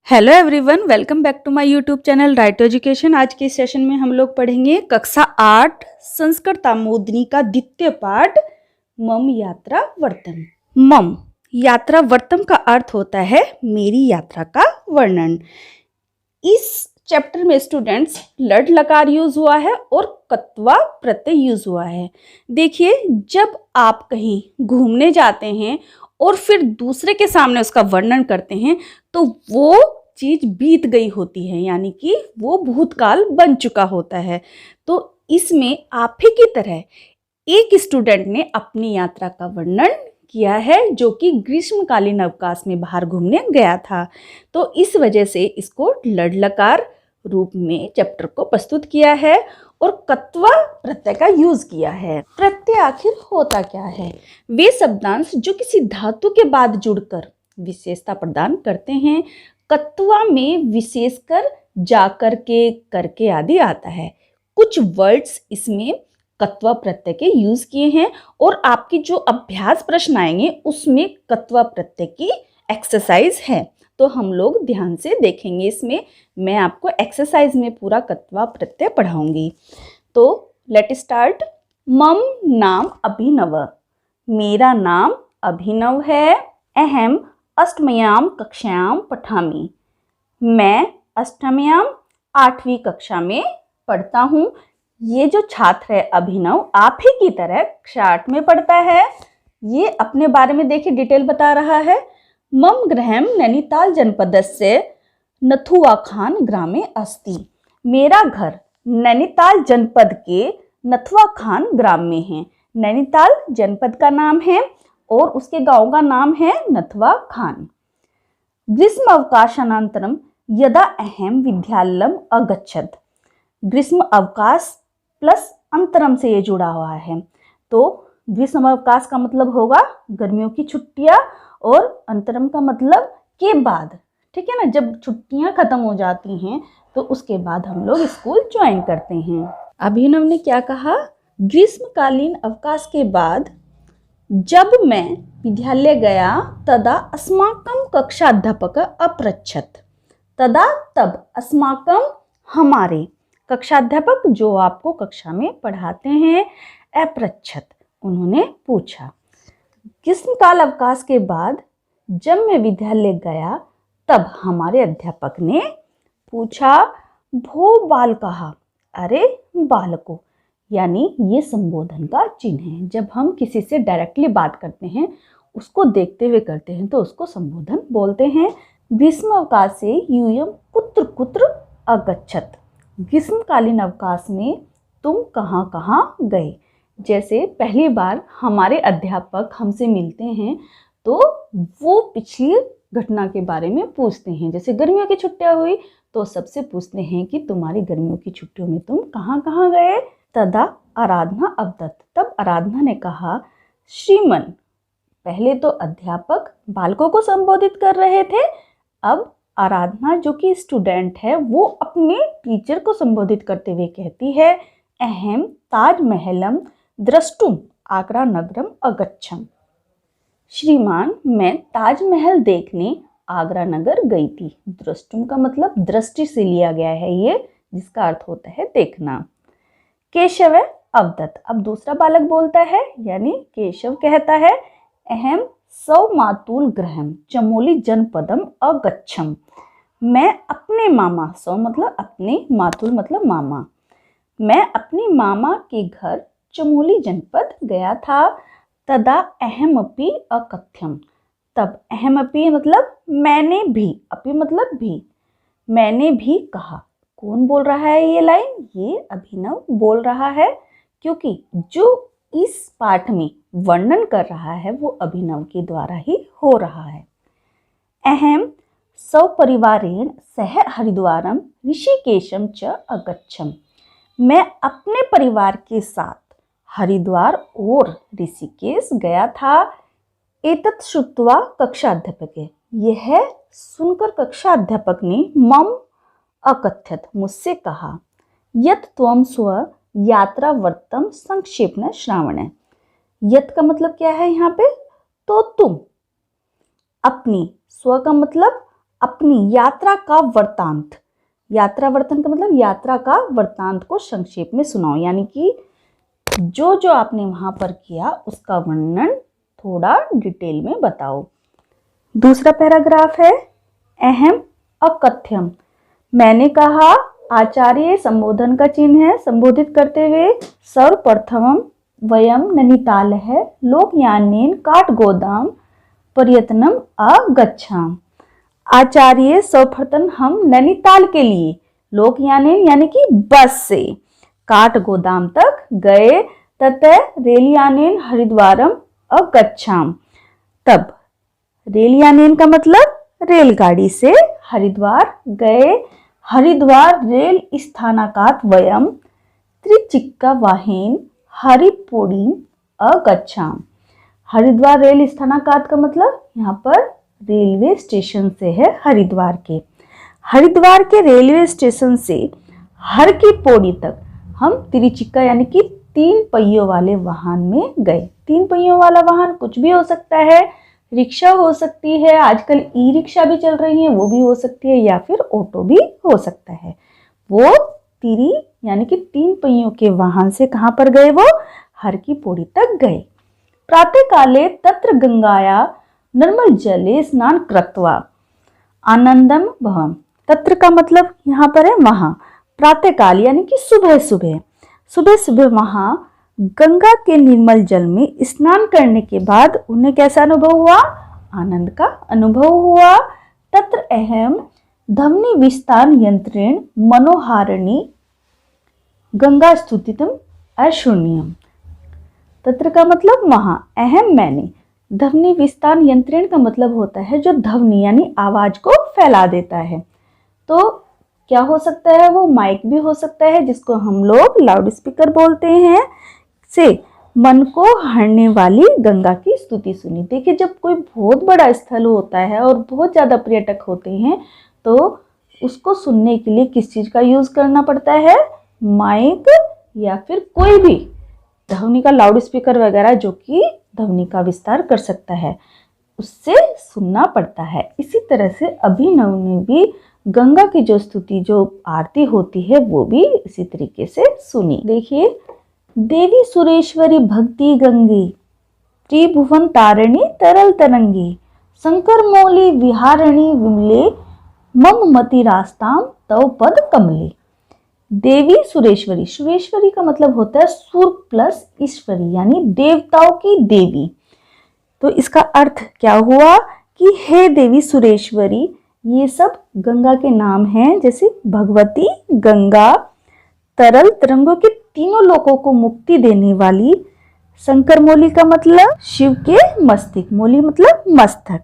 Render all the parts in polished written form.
Hello everyone, welcome back to my YouTube channel right education. आज के session में हम लोग पढ़ेंगे कक्षा 8 संस्कृत आमोदनी का द्वितीय पाठ मम यात्रा वर्तम। मम यात्रा वर्तम का अर्थ होता है मेरी यात्रा का वर्णन। इस चैप्टर में स्टूडेंट्स लड लकार यूज हुआ है और कत्वा प्रत्यय यूज हुआ है। देखिए, जब आप कहीं घूमने जाते हैं और फिर दूसरे के सामने उसका वर्णन करते हैं तो वो चीज बीत गई होती है, यानी कि वो भूतकाल बन चुका होता है। तो इसमें आप ही की तरह एक स्टूडेंट ने अपनी यात्रा का वर्णन किया है जो कि ग्रीष्मकालीन अवकाश में बाहर घूमने गया था। तो इस वजह से इसको लड लकार रूप में चैप्टर को प्रस्तुत किया है और कत्वा प्रत्यय का यूज किया है। प्रत्यय आखिर होता क्या है? वे शब्दांश जो किसी धातु के बाद जुड़कर विशेषता प्रदान करते हैं। कत्वा में विशेषकर जाकर के, करके आदि आता है। कुछ वर्ड्स इसमें कत्वा प्रत्यय के यूज किए हैं और आपकी जो अभ्यास प्रश्न आएंगे उसमें कत्वा प्रत्यय की एक्सरसाइज है, तो हम लोग ध्यान से देखेंगे। इसमें मैं आपको एक्सरसाइज में पूरा कत्वा प्रत्यय पढ़ाऊंगी। तो लेट स्टार्ट। मम नाम अभिनव, मेरा नाम अभिनव है। अहम अष्टम्याम कक्षायाम पठामि, मैं अष्टम्याम 8वीं कक्षा में पढ़ता हूँ। ये जो छात्र है अभिनव आप ही की तरह कक्षा 8 में पढ़ता है। ये अपने बारे में देखिए डिटेल बता रहा है। मम गृहम नैनीताल जनपदस्य नथुवाखान ग्रामे अस्ति, मेरा घर नैनीताल जनपद के नथुवाखान ग्राम में है। नैनीताल जनपद का नाम है और उसके गांव का नाम है नथुवाखान। ग्रीष्म अवकाशानंतरम यदा अहम विद्यालयम अगच्छत, ग्रीष्म अवकाश प्लस अंतरम से ये जुड़ा हुआ है। तो ग्रीष्म अवकाश का मतलब होगा गर्मियों की छुट्टियां और अंतरम का मतलब के बाद, ठीक है ना। जब छुट्टियां खत्म हो जाती हैं तो उसके बाद हम लोग स्कूल ज्वाइन करते हैं। अभिनव ने क्या कहा? ग्रीष्मकालीन अवकाश के बाद जब मैं विद्यालय गया तदा अस्माकं कक्षाध्यापक अपृच्छत, तदा तब अस्माकं हमारे कक्षाध्यापक जो आपको कक्षा में पढ़ाते हैं, अपृच्छत उन्होंने पूछा। ग्रीष्मकाल अवकाश के बाद जब मैं विद्यालय गया तब हमारे अध्यापक ने पूछा, भो बाल कहा, अरे बालको, यानी ये संबोधन का चिन्ह है। जब हम किसी से डायरेक्टली बात करते हैं, उसको देखते हुए करते हैं तो उसको संबोधन बोलते हैं। ग्रीष्म अवकाश से यूयम कुत्र कुत्र अगच्छत, ग्रीष्मकालीन अवकाश में तुम कहाँ कहाँ गए। जैसे पहली बार हमारे अध्यापक हमसे मिलते हैं तो वो पिछली घटना के बारे में पूछते हैं। जैसे गर्मियों की छुट्टियां हुई तो सबसे पूछते हैं कि तुम्हारी गर्मियों की छुट्टियों में तुम कहाँ कहाँ गए। तदा आराधना अवदत, तब आराधना ने कहा, श्रीमन, पहले तो अध्यापक बालकों को संबोधित कर रहे थे, अब आराधना जो कि स्टूडेंट है वो अपने टीचर को संबोधित करते हुए कहती है, अहम ताजमहलम द्रष्टुम आगरा नगरम अगच्छम, श्रीमान मैं ताजमहल देखने आगरा नगर गई थी। द्रष्टुम का मतलब दृष्टि से लिया गया है ये, जिसका अर्थ होता है देखना। केशव अवदत, अब दूसरा बालक बोलता है, यानी केशव कहता है, अहम सौ मातुल गृहम चमोली जनपदम अगच्छम, मैं अपने मामा, सौ मतलब अपने, मातुल मतलब मामा, मैं अपने मामा के घर चमोली जनपद गया था। तदा अहमपि अकथ्यम, तब अहमपि मतलब मैंने भी, अपि मतलब भी, मैंने भी कहा। कौन बोल रहा है ये लाइन? ये अभिनव बोल रहा है, क्योंकि जो इस पाठ में वर्णन कर रहा है वो अभिनव के द्वारा ही हो रहा है। अहम सपरिवारेण सह हरिद्वारम ऋषिकेशम च अगच्छम, मैं अपने परिवार के साथ हरिद्वार और ऋषिकेश गया था। एतत् श्रुत्वा कक्षाध्यापक, यह सुनकर कक्षाध्यापक ने मम अकथ्यत, मुझसे कहा, यत त्वं स्व यात्रा वर्तम संक्षेपण श्रावण, यत का मतलब क्या है यहाँ पे? तो तुम अपनी, स्व का मतलब अपनी यात्रा का वृत्तांत, यात्रा वृत्तांत का मतलब यात्रा का वृत्तांत को संक्षेप में सुनाओ, यानी कि जो जो आपने वहां पर किया उसका वर्णन थोड़ा डिटेल में बताओ। दूसरा पैराग्राफ है अहम अकथ्यम। मैंने कहा, आचार्य संबोधन का चिन्ह है, संबोधित करते हुए सर्वप्रथमम वयम नैनीतालः लोकयानेन काठगोदाम पर्यटनम अगच्छाम। आचार्य सर्वप्रथम हम नैनीताल के लिए लोकयानेन यानी कि बस से काठगोदाम तक गए, ततः रेलयानेन हरिद्वारम अगच्छाम। तब रेलयानेन का मतलब रेलगाड़ी से हरिद्वार गए। हरिद्वार रेल स्थानकात वयम त्रिचिक्कावाहेन हरिपोड़ीम अगच्छाम। हरिद्वार रेल स्थानकात का मतलब यहाँ पर रेलवे स्टेशन से है हरिद्वार के। हरिद्वार के रेलवे स्टेशन से हर की पौड़ी तक हम त्रिचिक्का यानी कि 3 पहियों वाले वाहन में गए। 3 पहियों वाला वाहन कुछ भी हो सकता है, रिक्शा हो सकती है, आजकल ई रिक्शा भी चल रही है वो भी हो सकती है, या फिर ऑटो भी हो सकता है। वो तिरी यानी कि 3 पहियों के वाहन से कहाँ पर गए, वो हर की पौड़ी तक गए। प्रातः काले तत्र गंगाया निर्मल जले स्नान कृत्वा आनंदम भवम। तत्र का मतलब यहाँ पर है वहां। प्रातः काल यानी कि सुबह सुबह, सुबह सुबह वहां गंगा के निर्मल जल में स्नान करने के बाद उन्हें कैसा अनुभव हुआ, आनंद का अनुभव हुआ। तत्र अहम धमनी विस्तार यंत्रेण मनोहारिणी गंगा स्तुतितम अशून्यम। तत्र का मतलब वहां, अहम मैंने, ध्वनि विस्तार यंत्रेण का मतलब होता है जो ध्वनि यानी आवाज को फैला देता है। तो क्या हो सकता है, वो माइक भी हो सकता है जिसको हम लोग लाउड स्पीकर बोलते हैं, से मन को हरने वाली गंगा की स्तुति सुनी। देखिए जब कोई बहुत बड़ा स्थल होता है और बहुत ज़्यादा पर्यटक होते हैं तो उसको सुनने के लिए किस चीज़ का यूज़ करना पड़ता है, माइक या फिर कोई भी ध्वनि का लाउड स्पीकर वगैरह जो कि ध्वनि का विस्तार कर सकता है, उससे सुनना पड़ता है। इसी तरह से अभिनव ने भी गंगा की जो स्तुति जो आरती होती है वो भी इसी तरीके से सुनी। देखिए, देवी सुरेश्वरी भक्ति गंगी त्रिभुवन तारिणी तरल तरंगी शंकर मौली विहारिणी विमले मम मति रास्ताम तव पद कमले। देवी सुरेश्वरी, सुरेश्वरी का मतलब होता है सुर प्लस ईश्वरी यानी देवताओं की देवी। तो इसका अर्थ क्या हुआ कि हे देवी सुरेश्वरी, ये सब गंगा के नाम हैं, जैसे भगवती गंगा, तरल तरंगों के तीनों लोकों को मुक्ति देने वाली, शंकर मौली का मतलब शिव के मस्तक, मौली मतलब मस्तक,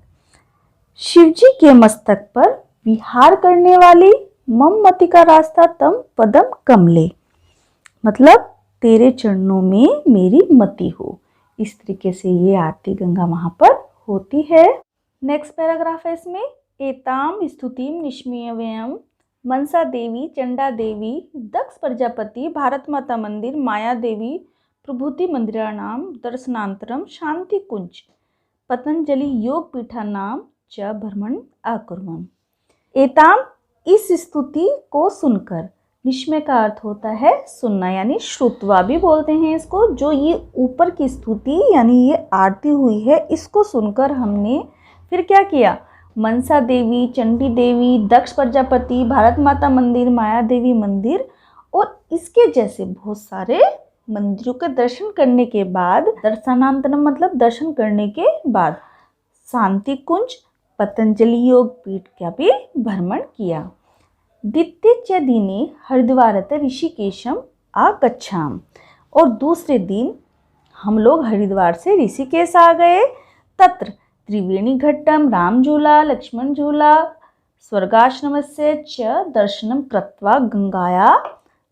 शिव जी के मस्तक पर विहार करने वाली, मम मति का रास्ता तम पदम कमले, मतलब तेरे चरणों में मेरी मति हो। इस तरीके से ये आरती गंगा वहां पर होती है। नेक्स्ट पैराग्राफ है इसमें, एताम स्तुतिम निष्मीयव्ययम मनसा देवी, चंडा देवी, दक्ष प्रजापति, भारत माता मंदिर, माया देवी, प्रभूति मंदिराणाम दर्शनांतरम शांति कुंज पतंजलि योग पीठानाम च भ्रमण अकुर्वम। एताम इस स्तुति को सुनकर, निष्मय का अर्थ होता है सुनना यानी श्रुत्वा भी बोलते हैं इसको। जो ये ऊपर की स्तुति यानी ये आरती हुई है इसको सुनकर हमने फिर क्या किया, मनसा देवी, चंडी देवी, दक्ष प्रजापति, भारत माता मंदिर, माया देवी मंदिर और इसके जैसे बहुत सारे मंदिरों के दर्शन करने के बाद, दर्शनांतरम मतलब दर्शन करने के बाद, शांति कुंज, पतंजलि योग पीठ का भी भ्रमण किया। द्वितीय च दिने हरिद्वारत ऋषिकेशम आगच्छाम, और दूसरे दिन हम लोग हरिद्वार से ऋषिकेश आ गए। तत्र त्रिवेणी घट्टम, राम झूला, लक्ष्मण झूला, स्वर्गाश्रमस्य च दर्शनम कृत्वा गंगाया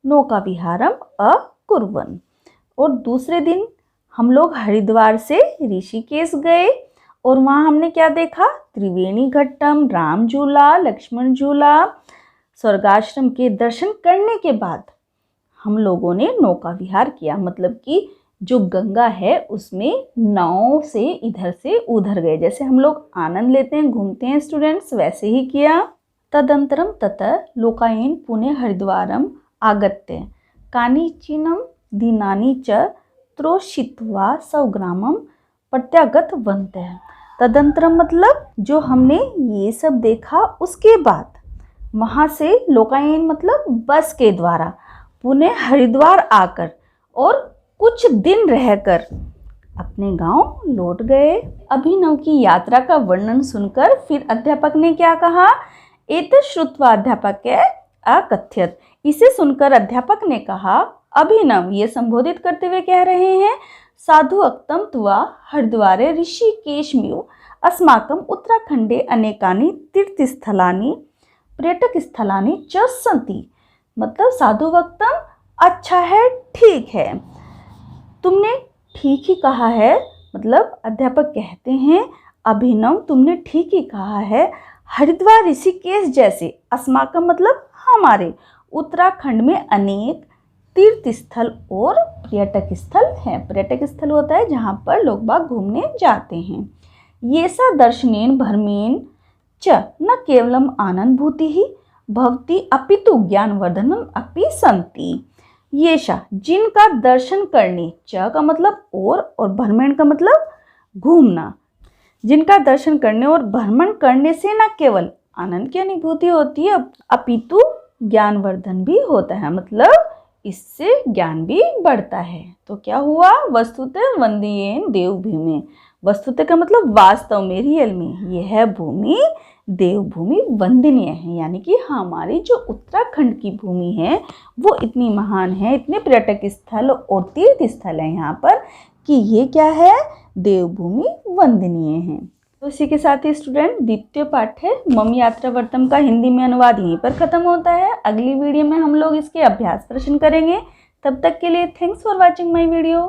नौका विहारम अकुर्वन्। और दूसरे दिन हम लोग हरिद्वार से ऋषिकेश गए और वहाँ हमने क्या देखा, त्रिवेणी घट्टम, राम झूला, लक्ष्मण झूला, स्वर्गाश्रम के दर्शन करने के बाद हम लोगों ने नौका विहार किया, मतलब कि जो गंगा है उसमें नाव से इधर से उधर गए। जैसे हम लोग आनंद लेते हैं, घूमते हैं स्टूडेंट्स, वैसे ही किया। तदंतरम ततः लोकायन पुणे हरिद्वारम आगत्य कानिचिनम दिनानि च त्रोषित्वा सौग्रामम प्रत्यागत बनते हैं। तदंतरम मतलब जो हमने ये सब देखा उसके बाद वहाँ से लोकायन मतलब बस के द्वारा पुणे हरिद्वार आकर और कुछ दिन रहकर अपने गांव लौट गए। अभिनव की यात्रा का वर्णन सुनकर फिर अध्यापक ने क्या कहा? एतत् श्रुत्वा अध्यापक अकथ्यत। इसे सुनकर अध्यापक ने कहा, अभिनव ये संबोधित करते हुए कह रहे हैं, साधु अक्तम त्वा हरिद्वारे ऋषिकेशम्यु अस्माकम उत्तराखंडे अनेकानि तीर्थस्थलानि पर्यटक स्थलानि च सन्ति। मतलब साधु वक्तम अच्छा है, ठीक है, तुमने ठीक ही कहा है। मतलब अध्यापक कहते हैं, अभिनव तुमने ठीक ही कहा है, हरिद्वार ऋषिकेश जैसे अस्माकम मतलब हमारे उत्तराखंड में अनेक तीर्थ स्थल और पर्यटक स्थल हैं। पर्यटक स्थल होता है जहाँ पर लोग बाग घूमने जाते हैं। ये सा दर्शनेन भ्रमेन च न केवलम आनंदभूति ही भवति अपितु ज्ञानवर्धनम अपि संति। ये सा जिनका दर्शन करने, च का मतलब और भ्रमण का मतलब घूमना, जिनका दर्शन करने और भ्रमण करने से न केवल आनंद की अनुभूति होती है अपितु ज्ञानवर्धन भी होता है, मतलब इससे ज्ञान भी बढ़ता है। तो क्या हुआ? वस्तुतः वंदनीयेन देवभूमि। वस्तुतः का मतलब वास्तव में, रियल में, यह भूमि देवभूमि वंदनीय है, यानी कि हमारी जो उत्तराखंड की भूमि है वो इतनी महान है, इतने पर्यटक स्थल और तीर्थ स्थल है यहाँ पर कि ये क्या है? देवभूमि वंदनीय है। तो इसी के साथ ही स्टूडेंट द्वितीय पाठ है मम यात्रावर्तम का हिंदी में अनुवाद यहीं पर खत्म होता है। अगली वीडियो में हम लोग इसके अभ्यास प्रश्न करेंगे। तब तक के लिए thanks for watching my video.